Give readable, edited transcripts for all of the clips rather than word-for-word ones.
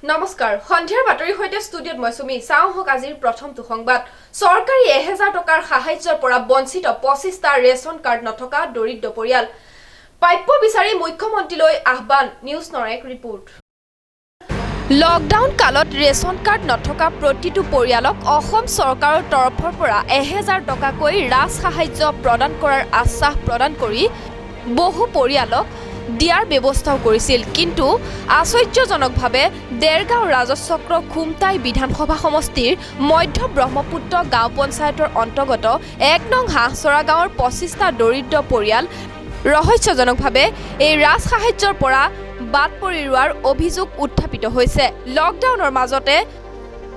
নমস্কাৰ সন্ধিয়াৰ বাতৰি হৈতে ষ্টুডিঅত মই সুমি চাওহক আজিৰ প্ৰথমটো সংবাদ সৰকাৰী 1000 টকাৰ সাহায্যৰ পৰা বঞ্চিত 25টা ৰেশন কাৰ্ড নথকা দৰিদ্ৰ পৰিয়াল পাইপ বিচাৰি মুখ্যমন্ত্ৰীলৈ আহ্বান নিউজ নৰেক ৰিপোৰ্ট লকডাউন কালত ৰেশন কাৰ্ড নথকা প্ৰতিটো পৰিয়ালক অসম চৰকাৰৰ তৰফৰ পৰা 1000 টকাকৈ ৰাজ সাহায্য প্ৰদান কৰাৰ আশ্বাস প্ৰদান কৰি বহু পৰিয়ালক দিয়াৰ ব্যৱস্থাও কৰিছিল কিন্তু আশ্চৰ্যজনকভাৱে দেৰগাঁও ৰাজচক্ৰ খুমটাই বিধানসভা সমষ্টিৰ মধ্য ব্ৰহ্মপুত্ৰ গাঁও পঞ্চায়তৰ অন্তৰ্গত 1 নং হাঁহচৰা গাঁৱৰ 25টা দৰিদ্ৰ পৰিয়াল ৰহস্যজনকভাৱে এই ৰাজ সাহায্যৰ পৰা বাদ পৰি ৰোৱাৰ অভিযোগ উত্থাপিত হৈছে লকডাউনৰ মাজতে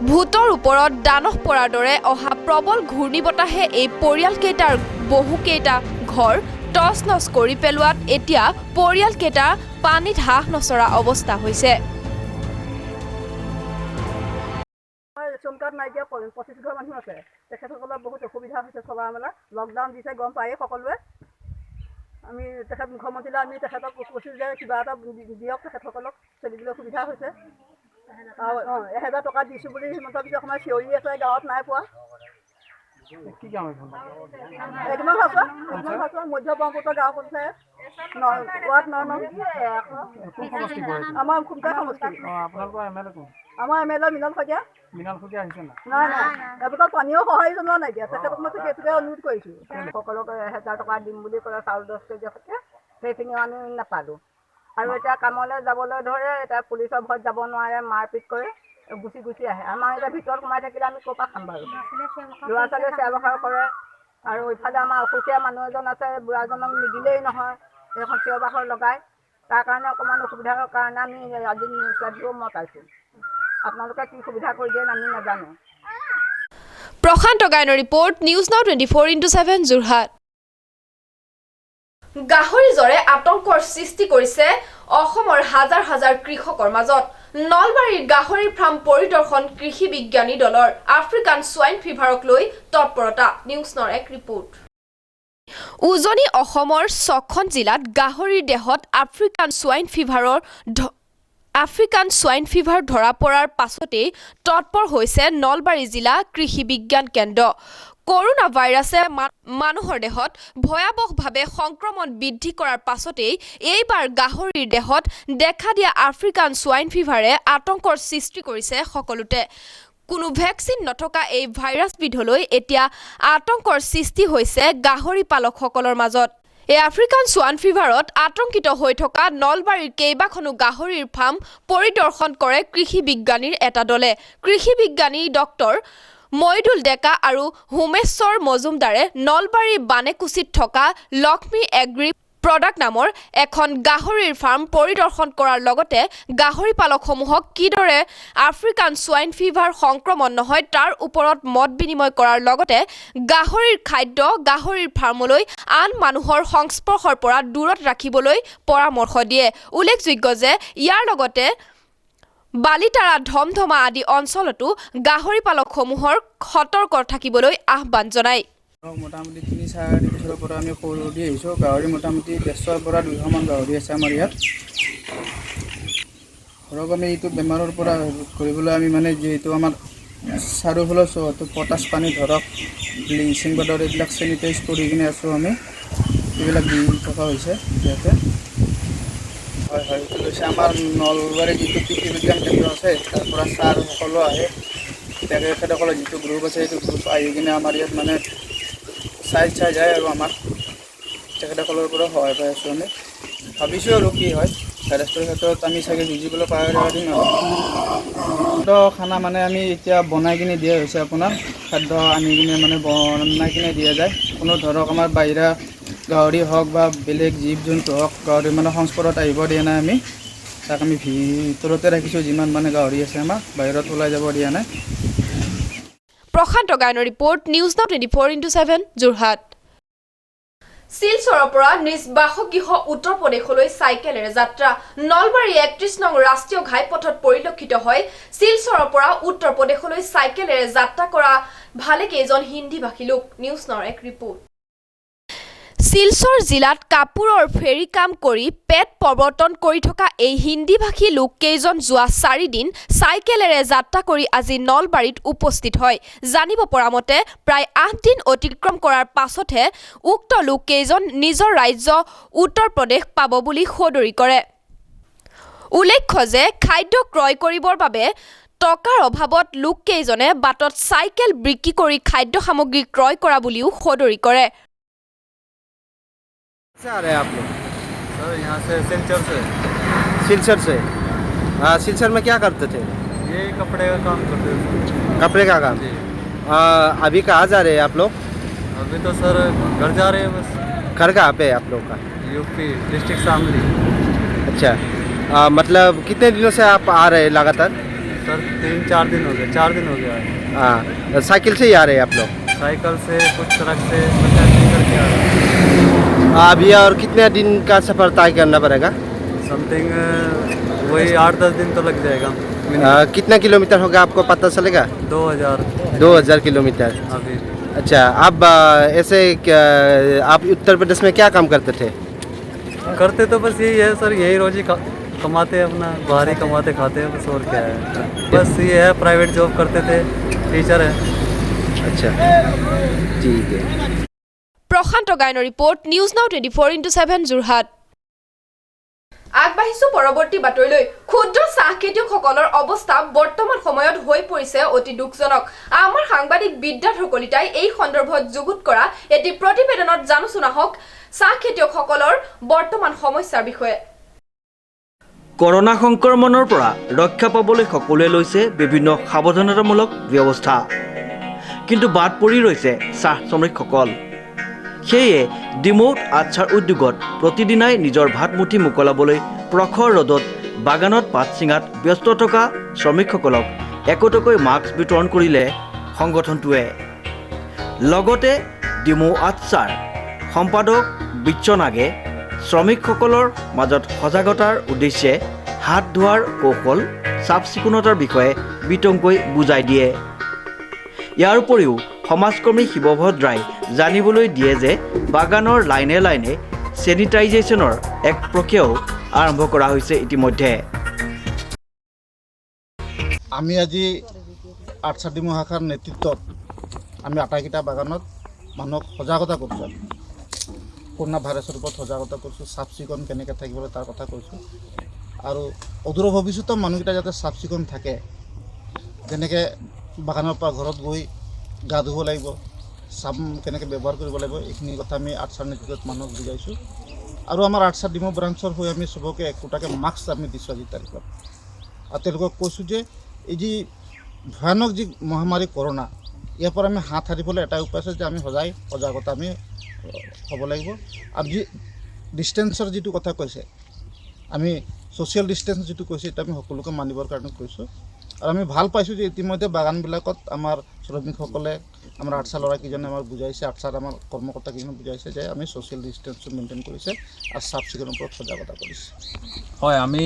ভূতৰ ওপৰত দানহ পৰাৰ দৰে অহা প্ৰবল ঘূৰ্ণীবতাহে এই পৰিয়ালকেইটাৰ বহুকেইটা ঘৰ টস নস কৰি পেলোৱাত এতিয়া পৰিয়ালকেইটা পানীত হাঁহ নচৰা অৱস্থা হৈছে ৰেচন কাৰ্ড নাইকিয়া 25 ঘৰ মানুহ আছে তেখেতসকলৰ বহুত অসুবিধা হৈছে চলা মেলা লকডাউন দিছে গম পায়ে সকলোৱে আমি তেখেত মুখ্যমন্ত্ৰীলৈ আমি তেখেতক কৈছোঁ যে কিবা এটা দিয়ক তেখেতসকলক চলিবলৈ সুবিধা হৈছে আৰু 1000 টকা দিছোঁ বুলি হিমন্ত বিশ্ব শৰ্মাই চিঞৰি আছে গাঁৱত নাই পোৱা কি গাঁও একদম মধ্য ব্ৰহ্মপুত্ৰ গাঁও পঞ্চায়ত ৱাৰ্ড 9 নং আমাৰ খুমটা সমষ্টি আপোনালোকৰ এমএলএ কোন আমাৰ এমএলএ মিলন শইকীয়া আহিছে নাই এবাৰ পানীও সহায় জনোৱা নাইকিয়া তেখেতক মই সেইটোকে অনুৰোধ কৰিছোঁ সকলোকে 1000 টকা দিম বুলি ক'লে চাউল 10 কেজি সৈতে সেইখিনি আমি নাপালোঁ আৰু এতিয়া কামলৈ যাবলৈ ধৰে এতিয়া পুলিচৰ ভয়ত যাব নোৱাৰে মাৰপিট কৰে গুচি আহে আমাৰ এতিয়া ভিতৰত সোমাই থাকিলে আমি ক'ৰ পৰা খাম বাৰু ল'ৰা ছোৱালীয়ে সেৱা কৰে আৰু ইফালে আমাৰ অসুখীয়া মানুহ এজন আছে বুঢ়াজনক নিদিলেই নহয় এখন সেৱা লগাই তাৰ কাৰণে অকণমান অসুবিধাৰ কাৰণে আমি আজি নিউজ লাইভটো মই পাইছোঁ আপোনালোকে কি সুবিধা কৰি দিয়ে আমি নাজানো প্ৰশান্ত গায়নৰ ৰিপৰ্ট নিউজ নাও 24/7 যোৰহাট গাহৰি জ্বৰে আতংকৰ সৃষ্টি কৰিছে অসমৰ হাজাৰ হাজাৰ কৃষকৰ মাজত নলবাৰীৰ গাহৰিৰ ফাৰ্ম পৰিদৰ্শন কৃষি বিজ্ঞানী দলৰ আফ্ৰিকান সোৱাইন ফিভাৰক লৈ তৎপৰতা নিউজ নৰেক ৰিপৰ্ট উজনি অসমৰ 6খন জিলাত গাহৰিৰ দেহত আফ্ৰিকান সোৱাইন ফিভাৰ ধৰা পৰাৰ পাছতেই তৎপৰ হৈছে নলবাৰী জিলা কৃষি বিজ্ঞান কেন্দ্ৰ কৰোনা ভাইৰাছে মানুহৰ দেহত ভয়াৱহভাৱে সংক্ৰমণ বৃদ্ধি কৰাৰ পাছতেই এইবাৰ গাহৰিৰ দেহত দেখা দিয়া আফ্ৰিকান সোৱাইন ফিভাৰে আতংকৰ সৃষ্টি কৰিছে সকলোতে কোনো ভেকচিন নথকা এই ভাইৰাছবিধলৈ এতিয়া আতংকৰ সৃষ্টি হৈছে গাহৰি পালকসকলৰ মাজত এই আফ্ৰিকান সোৱাইন ফিভাৰত আতংকিত হৈ থকা নলবাৰীৰ কেইবাখনো গাহৰিৰ ফাৰ্ম পৰিদৰ্শন কৰে কৃষি বিজ্ঞানীৰ এটা দলে কৃষি বিজ্ঞানী ডক্টৰ মইদুল ডেকা আৰু হোমেশ্বৰ মজুমদাৰে নলবাৰী বানেকুচিত থকা লক্ষ্মী এগ্ৰি প্ৰডাক্ট নামৰ এখন গাহৰিৰ ফাৰ্ম পৰিদৰ্শন কৰাৰ লগতে গাহৰি পালকসমূহক কিদৰে আফ্ৰিকান সোৱাইন ফিভাৰ সংক্ৰমণ নহয় তাৰ ওপৰত মত বিনিময় কৰাৰ লগতে গাহৰিৰ খাদ্য গাহৰিৰ ফাৰ্মলৈ আন মানুহৰ সংস্পৰ্শৰ পৰা দূৰত ৰাখিবলৈ পৰামৰ্শ দিয়ে উল্লেখযোগ্য যে ইয়াৰ লগতে বালিতাৰা ধমধমা আদি অঞ্চলতো গাহৰি পালকসমূহৰ সতৰ্ক থাকিবলৈ আহ্বান জনায় মোটামুটি 3-4 বছৰৰ পৰা আমি সৰু দি আহিছোঁ গাহৰি মোটামুটি 150 পৰা 200 মান গাহৰি আছে আমাৰ ইয়াত ধৰক আমি এইটো বেমাৰৰ পৰা কৰিবলৈ আমি মানে যিহেতু আমাৰ চাৰিওফালৰ চহৰটো পটাছ পানী ধৰক ব্লিচিং পাউডাৰ এইবিলাক চেনিটাইজ কৰি কিনে আছোঁ আমি এইবিলাক দি থকা হৈছে ইয়াতে হয় এইটো হৈছে আমাৰ নলবাৰী যিটো কৃষি বিজ্ঞান কেন্দ্ৰ আছে তাৰ পৰা ছাৰ সকলো আহে তেখেতসকলৰ যিটো গ্ৰুপ আছে সেইটো গ্ৰুপ আহি কিনে আমাৰ ইয়াত মানে চাই যায় আৰু আমাৰ তেখেতসকলৰ পৰা সহায় পাই আছোঁ আমি ভাবিছোঁ আৰু কি হয় ভাইৰাছটোৰ ক্ষেত্ৰত আমি চাগে যুঁজিবলৈ পাৰিম আৰু খানা মানে আমি এতিয়া বনাই কিনে দিয়া হৈছে আপোনাৰ খাদ্য আনি কিনে মানে বনাই কিনে দিয়া যায় কোনো ধৰক আমাৰ বাহিৰা গাহৰি হওক বা বেলেগ জীৱ জন্তু হওক গাহৰি মানে সংস্পৰ্শত আহিব দিয়া নাই আমি তাক আমি ভিতৰতে ৰাখিছোঁ যিমান মানে গাহৰি আছে আমাৰ বাহিৰত ওলাই যাব দিয়া নাই প্ৰশান্ত গায়নৰ ৰিপৰ্ট নিউজ নাও 24/7 যোৰহাট শিলচৰৰ পৰা নিজ বাসগৃহ উত্তৰ প্ৰদেশলৈ চাইকেলেৰে যাত্ৰা নলবাৰী 31 নং ৰাষ্ট্ৰীয় ঘাইপথত পৰিলক্ষিত হয় শিলচৰৰ পৰা উত্তৰ প্ৰদেশলৈ চাইকেলেৰে যাত্ৰা কৰা ভালেকেইজন হিন্দী ভাষী লোক নিউজ নৰেক ৰিপৰ্ট শিলচৰ জিলাত কাপোৰৰ ফেৰী কাম কৰি পেট প্ৰৱৰ্তন কৰি থকা এই হিন্দীভাষী লোককেইজন যোৱা 4 দিন চাইকেলেৰে যাত্ৰা কৰি আজি নলবাৰীত উপস্থিত হয়। জানিব পৰা মতে প্ৰায় 8 দিন অতিক্ৰম কৰাৰ পাছতহে উক্ত লোককেইজন নিজৰ ৰাজ্য উত্তৰ প্ৰদেশ পাব বুলি সদৰি কৰে। উল্লেখ্য যে খাদ্য ক্ৰয় কৰিবৰ বাবে টকাৰ অভাৱত লোককেইজনে বাটত চাইকেল বিক্ৰী কৰি খাদ্য সামগ্ৰী ক্ৰয় কৰা বুলিও সদৰি কৰে। से आ रहे हैं आप लोग? सर यहाँ से सिलचर से सिलचर से। सिलचर में क्या करते थे? ये कपड़े का काम करते थे कपड़े का काम। जी। अभी कहाँ जा रहे हैं आप लोग? अभी तो सर घर जा रहे हैं बस। घर कहाँ पे है आप लोग का? UP district Shamli. अच्छा, मतलब कितने दिनों से आप आ रहे हैं लगातार? सर 3-4 दिन हो गए, 4 दिन हो गया है। हाँ, साइकिल से ही आ रहे हैं आप लोग? साइकिल से कुछ ट्रक से पंचायत करके आ रहे हैं। अभी और कितने दिन का सफ़र तय करना पड़ेगा? समथिंग वही 8-10 दिन तो लग जाएगा। कितना किलोमीटर होगा आपको पता चलेगा? 2000 किलोमीटर। अभी। अच्छा, अब ऐसे आप उत्तर प्रदेश में क्या काम करते थे? करते तो बस यही है सर, यही रोजी कमाते हैं अपना, बाहर ही कमाते खाते हैं बस, और क्या है। बस ये है, प्राइवेट जॉब करते थे, टीचर है। अच्छा, ठीक है। প্ৰশান্ত গায়নৰ ৰিপৰ্ট, নিউজ নাও 24x7 যোৰহাট। আগবাঢ়িছো পৰৱৰ্তী বাতৰিলৈ। ক্ষুদ্ৰ চাহ খেতিয়কসকলৰ অৱস্থা বৰ্তমান সময়ত হৈ পৰিছে অতি দুখজনক। আমাৰ সাংবাদিক বিদ্যাধৰ কলিতাই এই সন্দৰ্ভত যুগুত কৰা এটি প্ৰতিবেদনত জানোচোন আহক চাহ খেতিয়কসকলৰ বৰ্তমান সমস্যাৰ বিষয়ে। কৰোনা সংক্ৰমণৰ পৰা ৰক্ষা পাবলৈ সকলোৱে লৈছে বিভিন্ন সাৱধানতামূলক ব্যৱস্থা, কিন্তু বাদ পৰি ৰৈছে চাহ শ্ৰমিকসকল। সেয়ে ডিমৌত আচাৰ উদ্যোগত প্ৰতিদিনাই নিজৰ ভাতমুঠি মোকলাবলৈ প্ৰখৰ ৰ'দত বাগানত পাত ছিঙাত ব্যস্ত থকা শ্ৰমিকসকলক একোটাকৈ মাস্ক বিতৰণ কৰিলে সংগঠনটোৱে। লগতে ডিমৌ আচাৰ সম্পাদক বিশ্বনাগে শ্ৰমিকসকলৰ মাজত সজাগতাৰ উদ্দেশ্যে হাত ধোৱাৰ কৌশল, চাফ চিকুণতাৰ বিষয়ে বিতংকৈ বুজাই দিয়ে। ইয়াৰ উপৰিও সমাজকৰ্মী শিৱভদ্ৰাই জানিবলৈ দিয়ে যে বাগানৰ লাইনে লাইনে চেনিটাইজেশ্যনৰ এক প্ৰক্ৰিয়াও আৰম্ভ কৰা হৈছে ইতিমধ্যে। আমি আজি আৰ্টছাৰ ডিমৌ শাখাৰ নেতৃত্বত আমি আটাইকেইটা বাগানত মানুহক সজাগতা কৰিছোঁ। কৰোনা ভাইৰাছৰ ওপৰত সজাগতা কৰিছোঁ, চাফ চিকুণ কেনেকৈ থাকিবলৈ তাৰ কথা কৈছোঁ, আৰু অদূৰ ভৱিষ্যতৰ মানুহকেইটা যাতে চাফ চিকুণ থাকে, যেনেকৈ বাগানৰ পৰা ঘৰত গৈ গা ধুব লাগিব, চাবোন কেনেকৈ ব্যৱহাৰ কৰিব লাগিব, এইখিনি কথা আমি আৰ্টছাৰ নেতৃত্বত মানুহক বুজাইছোঁ। আৰু আমাৰ আৰ্টছাৰ ডিমৌ ব্ৰাঞ্চৰ হৈ আমি চবকে একোটাকৈ মাস্ক আমি দিছোঁ আজিৰ তাৰিখত। আৰু তেওঁলোকক কৈছোঁ যে এই যি ভয়ানক যি মহামাৰী কৰোনা, ইয়াৰ পৰা আমি হাত সাৰিবলৈ এটাই উপায় আছে যে আমি সদায় সজাগতা আমি হ'ব লাগিব। আৰু যি ডিষ্টেঞ্চৰ যিটো কথা কৈছে, আমি ছ'চিয়েল ডিষ্টেঞ্চ যিটো কৈছে সেইটো আমি সকলোকে মানিবৰ কাৰণে কৈছোঁ। আৰু আমি ভাল পাইছোঁ যে ইতিমধ্যে বাগানবিলাকত আমাৰ শ্ৰমিকসকলে, আমাৰ আৰ্টছাৰ ল'ৰাকেইজনে আমাক বুজাইছে, আৰ্টছাৰ আমাৰ কৰ্মকৰ্তাকেইজনে বুজাইছে যে আমি ছ'চিয়েল ডিষ্টেঞ্চটো মেইনটেইন কৰিছে আৰু চাফ চিকুণৰ ওপৰত সজাগতা কৰিছে। হয়, আমি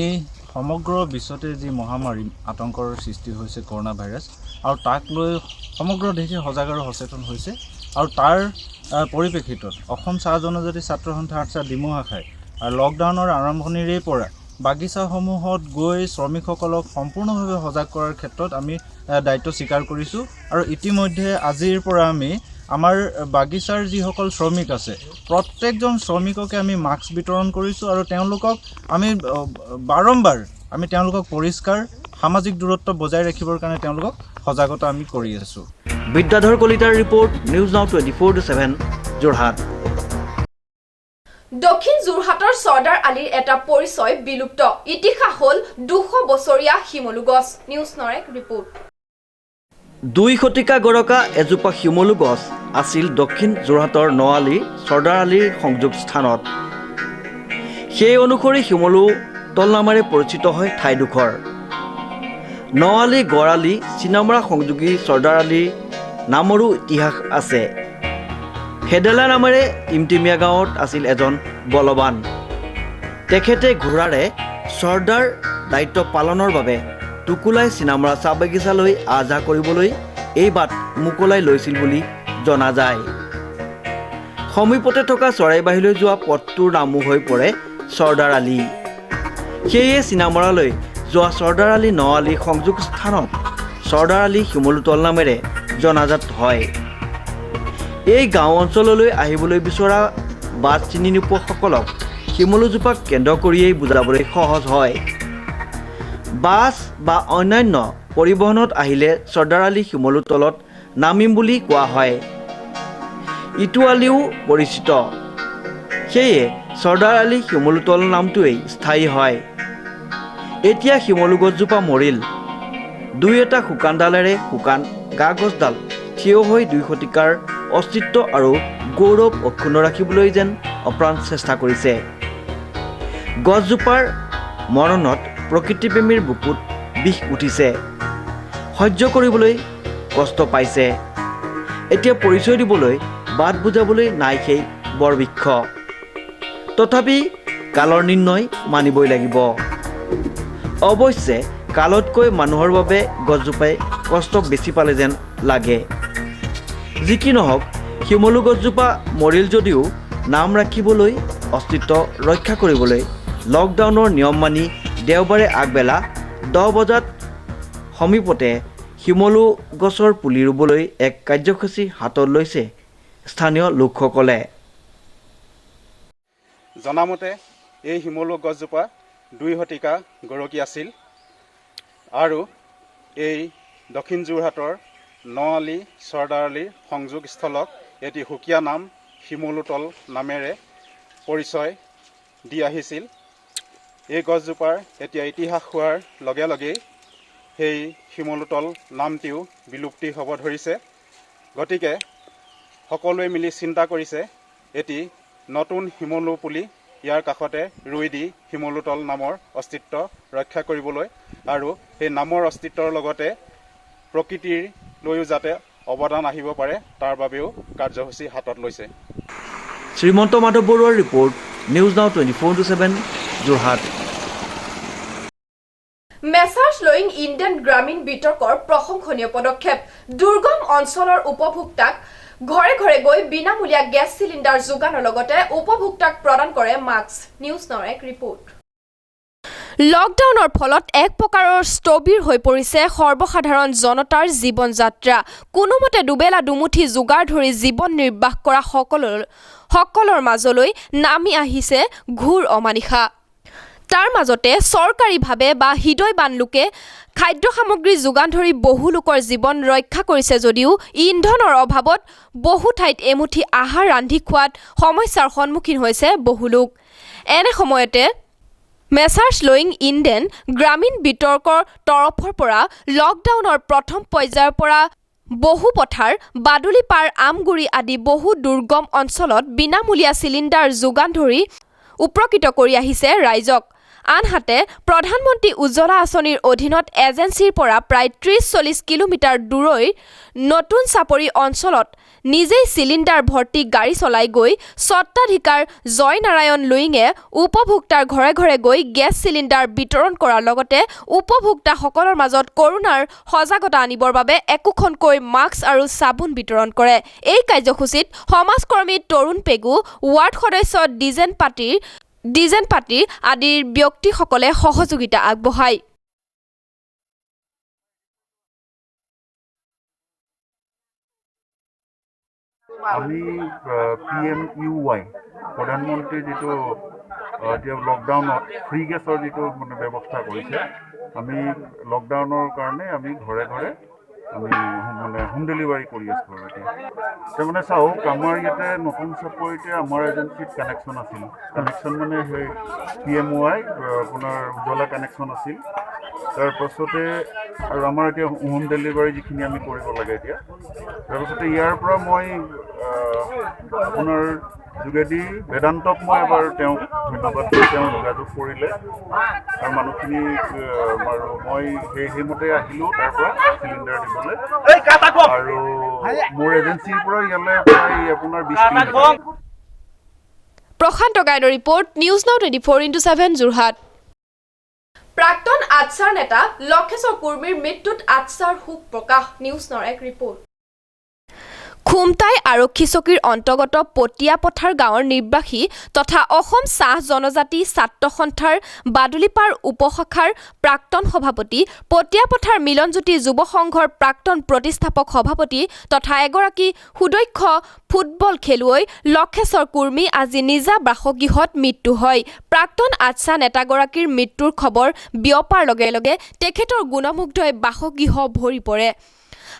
সমগ্ৰ বিশ্বতে যি মহামাৰী আতংকৰ সৃষ্টি হৈছে কৰোনা ভাইৰাছ, আৰু তাক লৈ সমগ্ৰ দেশে সজাগ আৰু সচেতন হৈছে। আৰু তাৰ পৰিপ্ৰেক্ষিতত অসম চাহ জনজাতি ছাত্ৰ সন্থা আৰ্টছাৰ ডিমৌ শাখাই লকডাউনৰ আৰম্ভণিৰে পৰা বাগিচাসমূহত গৈ শ্ৰমিকসকলক সম্পূৰ্ণভাৱে সজাগ কৰাৰ ক্ষেত্ৰত আমি দায়িত্ব স্বীকাৰ কৰিছোঁ। আৰু ইতিমধ্যে আজিৰ পৰা আমি আমাৰ বাগিচাৰ যিসকল শ্ৰমিক আছে প্ৰত্যেকজন শ্ৰমিককে আমি মাস্ক বিতৰণ কৰিছোঁ, আৰু তেওঁলোকক আমি বাৰম্বাৰ তেওঁলোকক পৰিষ্কাৰ, সামাজিক দূৰত্ব বজাই ৰাখিবৰ কাৰণে তেওঁলোকক সজাগতা আমি কৰি আছোঁ। বিদ্যাধৰ কলিতাৰ ৰিপৰ্ট, নিউজ নাও 24/7 যোৰহাট। দক্ষিণ যোৰহাটৰ চৰ্দাৰ আলীৰ এটা পৰিচয় বিলুপ্ত, ইতিহাস হ'ল 200 বছৰীয়া শিমলু গছ। News নৰেক report. 2 শতিকা গৰকা এজোপা শিমলু গছ আছিল দক্ষিণ যোৰহাটৰ নআলি চৰ্দাৰ আলীৰ সংযোগ স্থানত। সেই অনুসৰি শিমলু তল নামেৰে পৰিচিত হয় ঠাইডোখৰ। নআলি গড়আলি চিনামৰা সংযোগী চৰ্দাৰ আলীৰ নামৰো ইতিহাস আছে। হেডেলা নামেৰে টিমটিমীয়া গাঁৱত আছিল এজন বলৱান। তেখেতে ঘোঁৰাৰে চৰ্দাৰ দায়িত্ব পালনৰ বাবে টুকুলাই চিনামৰা চাহ বাগিচালৈ আহ যাহ কৰিবলৈ এই বাট মোকলাই লৈছিল বুলি জনা যায়। সমীপতে থকা চৰাইবাহীলৈ যোৱা পথটোৰ নামো হৈ পৰে চৰ্দাৰ আলি। সেয়ে চিনামৰালৈ যোৱা চৰ্দাৰ আলি ন আলি সংযোগ স্থানত চৰ্দাৰ আলি শিমলুতল নামেৰে জনাজাত হয়। এই গাঁও অঞ্চললৈ আহিবলৈ বিচৰা বাট চিনি নোপোৱাসকলক শিমলুজোপাক কেন্দ্ৰ কৰিয়েই বুজাবলৈ সহজ হয়। বাছ বা অন্যান্য পৰিবহণত আহিলে চৰ্দাৰ আলি শিমলুতলত নামিম বুলি কোৱা হয়। ইটো আলিও পৰিচিত, সেয়ে চৰ্দাৰ আলি শিমলুতল নামটোৱেই স্থায়ী হয়। এতিয়া শিমলু গছজোপা মৰিল, দুই এটা শুকান ডালেৰে শুকান গা গছডাল থিয় হৈ 2 শতিকাৰ অস্তিত্ব আৰু গৌৰৱ অক্ষুণ্ণ ৰাখিবলৈ যেন অপ্ৰাণ চেষ্টা কৰিছে। গছজোপাৰ মৰণত প্ৰকৃতিপ্ৰেমীৰ বুকুত বিষ উঠিছে, সহ্য কৰিবলৈ কষ্ট পাইছে। এতিয়া পৰিচয় দিবলৈ বাট বুজাবলৈ নাই সেই বৰবৃক্ষ। তথাপি কালৰ নিৰ্ণয় মানিবই লাগিব। অৱশ্যে কালতকৈ মানুহৰ বাবে গছজোপাই কষ্ট বেছি পালে যেন লাগে। যি কি নহওক, শিমলু গছজোপা মৰিল যদিও নাম ৰাখিবলৈ, অস্তিত্ব ৰক্ষা কৰিবলৈ লকডাউনৰ নিয়ম মানি দেওবাৰে আগবেলা 10 বজাত সমীপতে শিমলু গছৰ পুলি ৰুবলৈ এক কাৰ্যসূচী হাতত লৈছে স্থানীয় লোকসকলে। জনামতে এই শিমলু গছজোপা 2 শতিকা গৰকী আছিল আৰু এই দক্ষিণ যোৰহাটৰ ন আলি চৰ্দাৰ আলিৰ সংযোগস্থলক এটি সুকীয়া নাম শিমলুতল নামেৰে পৰিচয় দি আহিছিল। এই গছজোপাৰ এতিয়া ইতিহাস হোৱাৰ লগে লগেই সেই শিমলুতল নামটিও বিলুপ্তি হ'ব ধৰিছে। গতিকে সকলোৱে মিলি চিন্তা কৰিছে এটি নতুন শিমলু পুলি ইয়াৰ কাষতে ৰুই দি শিমলুতল নামৰ অস্তিত্ব ৰক্ষা কৰিবলৈ আৰু সেই নামৰ অস্তিত্বৰ লগতে প্ৰকৃতিৰ লৈও যাতে অৱদান আহিব পাৰে তাৰ বাবেও কাৰ্যসূচী হাতত লৈছে। শ্ৰীমন্ত মাধৱ বৰুৱাৰ report, news now 24/7 Jorhat. Messrs লয়িং ইণ্ডিয়ান গ্ৰামীণ বিতৰ্কৰ প্ৰশংসনীয় পদক্ষেপ। দুৰ্গম অঞ্চলৰ উপভোক্তাক ঘৰে ঘৰে গৈ বিনামূলীয়া গেছ চিলিণ্ডাৰ যোগানৰ লগতে উপভোক্তাক প্ৰদান কৰে মাস্ক। নিউজ নাওৰ এক ৰিপৰ্ট। লকডাউনৰ ফলত এক প্ৰকাৰৰ স্থবিৰ হৈ পৰিছে সৰ্বসাধাৰণ জনতাৰ জীৱন যাত্ৰা। কোনোমতে দুবেলা দুমুঠি যোগাৰ ধৰি জীৱন নিৰ্বাহ কৰা সকলৰ মাজলৈ নামি আহিছে ঘোৰ অমানিশা। তাৰ মাজতে চৰকাৰীভাৱে বা হৃদয়বান লোকে খাদ্য সামগ্ৰী যোগান ধৰি বহু লোকৰ জীৱন ৰক্ষা কৰিছে যদিও ইন্ধনৰ অভাৱত বহু ঠাইত এমুঠি আহাৰ ৰান্ধি খোৱাত সমস্যাৰ সন্মুখীন হৈছে বহু লোক। এনে সময়তে মেছাৰ্ছ লয়িং ইণ্ডিয়ান গ্ৰামীণ বিতৰ্কৰ তৰফৰ পৰা লকডাউনৰ প্ৰথম পৰ্যায়ৰ পৰা বহু পথাৰ, বাদুলিপাৰ, আমগুৰি আদি বহু দুৰ্গম অঞ্চলত বিনামূলীয়া চিলিণ্ডাৰ যোগান ধৰি উপকৃত কৰি আহিছে ৰাইজক। আনহাতে প্ৰধানমন্ত্ৰী উজ্জ্বলা আঁচনিৰ অধীনত এজেঞ্চিৰ পৰা প্ৰায় 30-40 কিলোমিটাৰ দূৰৈৰ নতুন চাপৰি অঞ্চলত নিজেই চিলিণ্ডাৰ ভৰ্তি গাড়ী চলাই গৈ স্বত্বাধিকাৰ জয়নাৰায়ণ লুইঙে উপভোক্তাৰ ঘৰে ঘৰে গৈ গেছ চিলিণ্ডাৰ বিতৰণ কৰাৰ লগতে উপভোক্তাসকলৰ মাজত কৰোনাৰ সজাগতা আনিবৰ বাবে একোখনকৈ মাস্ক আৰু চাবোন বিতৰণ কৰে। এই কাৰ্যসূচীত সমাজকৰ্মী তৰুণ পেগু, ৱাৰ্ড সদস্য ডিজেন পাৰ্টি আদিৰ ব্যক্তিসকলে সহযোগিতা আগবঢ়ায়। আমি PMUY প্ৰধানমন্ত্ৰী যিটো এতিয়া লকডাউনত ফ্ৰী গেছৰ যিটো মানে ব্যৱস্থা কৰিছে, আমি লকডাউনৰ কাৰণে আমি ঘৰে ঘৰে আমি মানে হোম ডেলিভাৰী কৰি আছোঁ। এতিয়া তাৰমানে চাওক, আমাৰ ইয়াতে নতুন চাপৰিতে আমাৰ এজেঞ্চিত কানেকশ্যন আছিল। কানেকশ্যন মানে সেই PMUY আপোনাৰ উজ্জ্বলা কানেকশ্যন আছিল। তাৰপাছতে আৰু আমাৰ এতিয়া হোম ডেলিভাৰী যিখিনি আমি কৰিব লাগে এতিয়া, তাৰপাছতে ইয়াৰ পৰা মই আপোনাৰ যোগেদি বেদান্তক মই এবাৰ তেওঁক ধন্যবাদ দিওঁ। তেওঁ যোগাযোগ কৰিলে আৰু মানুহখিনিক আৰু মই সেইমতে আহিলোঁ তাৰ পৰা চিলিণ্ডাৰ দিবলৈ। আৰু মোৰ এজেঞ্চিৰ পৰা ইয়ালৈ প্ৰায় আপোনাৰ 20 কিলোমিটাৰ। প্ৰশান্ত গাইডৰ ৰিপৰ্ট, নিউজ নাও 24/7 যোৰহাট। প্ৰাক্তন আটছাৰ নেতা লক্ষেশ্বৰ কুৰ্মীৰ মৃত্যুত আটছাৰ শোক প্ৰকাশ। নিউজ নাওৰ এক ৰিপৰ্ট। খুমটাই আৰক্ষী চকীৰ অন্তৰ্গত পটিয়া পথাৰ গাঁৱৰ নিৰ্বাসী তথা অসম চাহ জনজাতি ছাত্ৰ সন্থাৰ বাদুলিপাৰ উপশাখাৰ প্ৰাক্তন সভাপতি, পটিয়া পথাৰ মিলনজ্যোতি যুৱ সংঘৰ প্ৰাক্তন প্ৰতিষ্ঠাপক সভাপতি তথা এগৰাকী সুদক্ষ ফুটবল খেলুৱৈ লক্ষেশ্বৰ কুৰ্মী আজি নিজা বাসগৃহত মৃত্যু হয়। প্ৰাক্তন আচ্ছা নেতাগৰাকীৰ মৃত্যুৰ খবৰ বিয়পাৰ লগে লগে তেখেতৰ গুণমুগ্ধই বাসগৃহ ভৰি পৰে।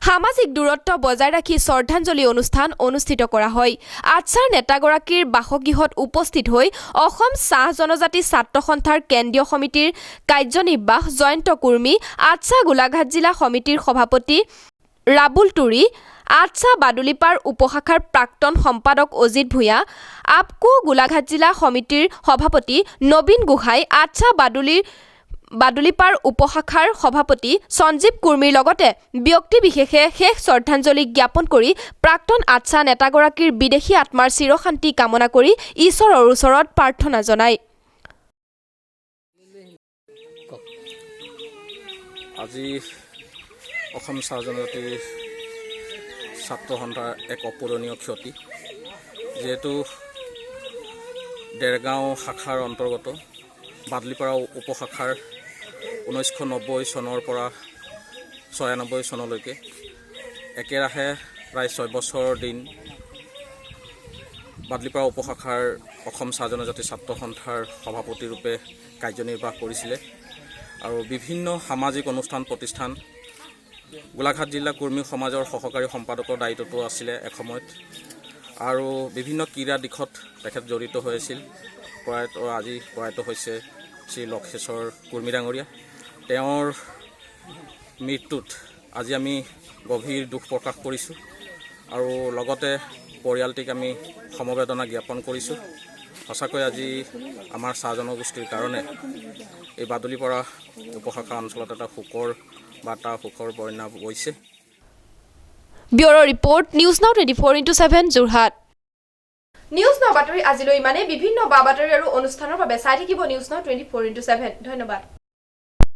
সামাজিক দূৰত্ব বজাই ৰাখি শ্ৰদ্ধাঞ্জলি অনুষ্ঠান অনুষ্ঠিত কৰা হয়। আচ্ছাৰ নেতাগৰাকীৰ বাসগৃহত উপস্থিত হৈ অসম চাহ জনজাতি ছাত্ৰ সন্থাৰ কেন্দ্ৰীয় সমিতিৰ কাৰ্যনিৰ্বাহ জয়ন্ত কুৰ্মী, আচ্ছা গোলাঘাট জিলা সমিতিৰ সভাপতি ৰাবুল তুৰী, আচ্ছা বাদুলিপাৰ উপশাখাৰ প্ৰাক্তন সম্পাদক অজিত ভূঞা, আপকো গোলাঘাট জিলা সমিতিৰ সভাপতি নবীন গোহাঁই, আচ্ছা বাদুলিপাৰ উপশাখাৰ সভাপতি সঞ্জীৱ কুৰ্মীৰ লগতে ব্যক্তি বিশেষে শেষ শ্ৰদ্ধাঞ্জলি জ্ঞাপন কৰি প্ৰাক্তন আচ্ছা নেতাগৰাকীৰ বিদেশী আত্মাৰ চিৰশান্তি কামনা কৰি ঈশ্বৰৰ ওচৰত প্ৰাৰ্থনা জনায়। আজি অসম চাহ জনজাতিৰ ছাত্ৰ সন্থাৰ এক অপূৰণীয় ক্ষতি, যিহেতু ডেৰগাঁও শাখাৰ অন্তৰ্গত বাদলিপাৰা উপশাখাৰ 1990 চনৰ পৰা 96 চনলৈকে একেৰাহে প্ৰায় 6 বছৰ দিন বাদলিপাৰা উপশাখাৰ অসম চাহ জনজাতি ছাত্ৰ সন্থাৰ সভাপতিৰূপে কাৰ্যনিৰ্বাহ কৰিছিলে আৰু বিভিন্ন সামাজিক অনুষ্ঠান প্ৰতিষ্ঠান গোলাঘাট জিলা কৰ্মী সমাজৰ সহকাৰী সম্পাদকৰ দায়িত্বটো আছিলে এসময়ত আৰু বিভিন্ন ক্ৰীড়া দিশত তেখেত জড়িত হৈ আছিল। আজি প্ৰয়াত হৈছে শ্ৰী লক্ষেশ্বৰ কুৰ্মী ডাঙৰীয়া। তেওঁৰ মৃত্যুত আজি আমি গভীৰ দুখ প্ৰকাশ কৰিছোঁ আৰু লগতে পৰিয়ালটিক আমি সমবেদনা জ্ঞাপন কৰিছোঁ। সঁচাকৈ আজি আমাৰ চাহ জনগোষ্ঠীৰ কাৰণে এই বাদুলিপাৰা উপশাখা অঞ্চলত এটা শোকৰ বাৰ্তা, শোকৰ বন্যা বৈছে। Bureau' report, news now 24/7 Jorhat. News now বাতৰি আজিলৈ ইমানে। বিভিন্ন বা বাতৰি আৰু অনুষ্ঠানৰ বাবে চাই থাকিব নিউজ নাও 24/7। ধন্যবাদ।